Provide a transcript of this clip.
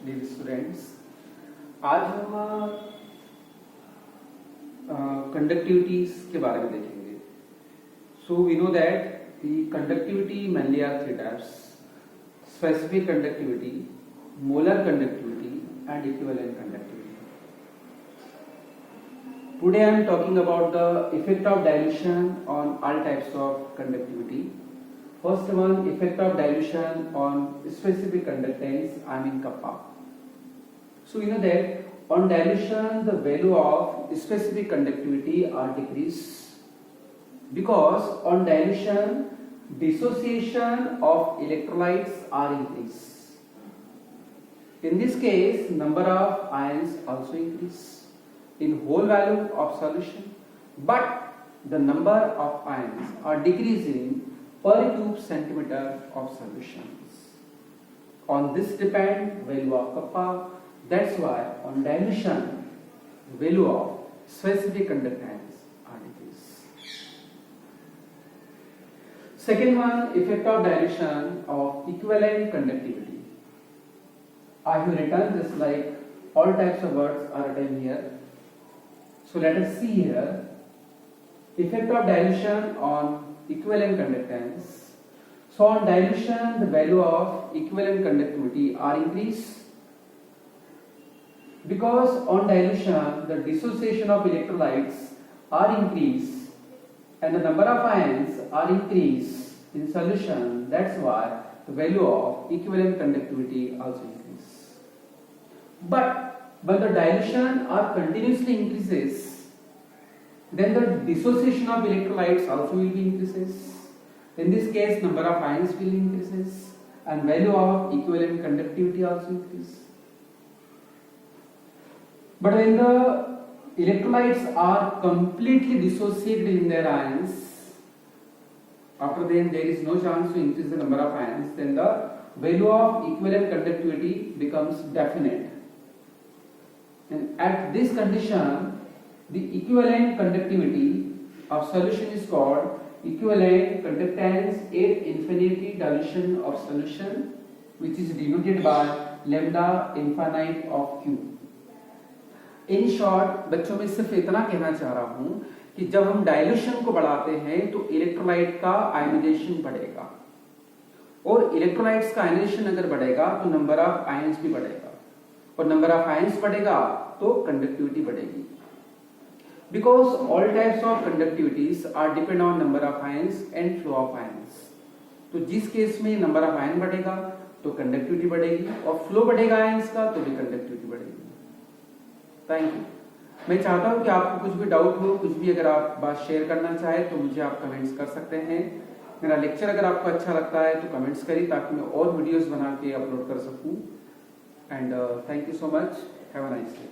Dear students, आज हम conductivities के बारे में देखेंगे. So we know that the conductivity mainly are three types: specific conductivity, molar conductivity, and equivalent conductivity. Today I am talking about the effect of dilution on all types of conductivity. First one, effect of dilution on specific conductance, I mean kappa. So you know that on dilution the value of specific conductivity are decreased, because on dilution dissociation of electrolytes are increased. In this case, number of ions also increase in whole volume of solution, but the number of ions are decreasing per cube centimeter of solutions. On this depend value of kappa. That's why on dilution value of specific conductance are decreased. Second one, effect of dilution of equivalent conductivity. I have written this like all types of words are written here. So let us see here. Effect of dilution on equivalent conductance. So on dilution the value of equivalent conductivity are increased, because on dilution the dissociation of electrolytes are increased and the number of ions are increased in solution. That's why the value of equivalent conductivity also increases. But when the dilution are continuously increases, then the dissociation of electrolytes also will be increases. In this case, number of ions will increases and value of equivalent conductivity also increases. But when the electrolytes are completely dissociated in their ions, after then there is no chance to increase the number of ions, then the value of equivalent conductivity becomes definite. And at this condition, the equivalent conductivity of solution is called equivalent conductance at infinity dilution of solution, which is denoted by lambda infinite of Q. In short बच्चों में सिर्फ इतना कहना चाह रहा हूं कि जब हम डाइल्यूशन को बढ़ाते हैं तो इलेक्ट्रोलाइट का आयनाइजेशन बढ़ेगा, और इलेक्ट्रोलाइट्स का आयनाइजेशन अगर बढ़ेगा तो नंबर ऑफ आयंस भी बढ़ेगा, और नंबर ऑफ आयंस बढ़ेगा तो कंडक्टिविटी बढ़ेगी. Because all types of conductivities are depend on number of ions and flow of ions. तो जिस केस में नंबर ऑफ आयन बढ़ेगा तो कंडक्टिविटी बढ़ेगी, और फ्लो बढ़ेगा आयंस का तो भी कंडक्टिविटी बढ़ेगी. Thank you. मैं चाहता हूं कि आपको कुछ भी डाउट हो, कुछ भी अगर आप बात शेयर करना चाहे तो मुझे आप कमेंट्स कर सकते हैं. मेरा लेक्चर अगर आपको अच्छा लगता है तो कमेंट्स करिए ताकि मैं और वीडियोस बना के अपलोड कर सकूं. And thank you so much. Have a nice day.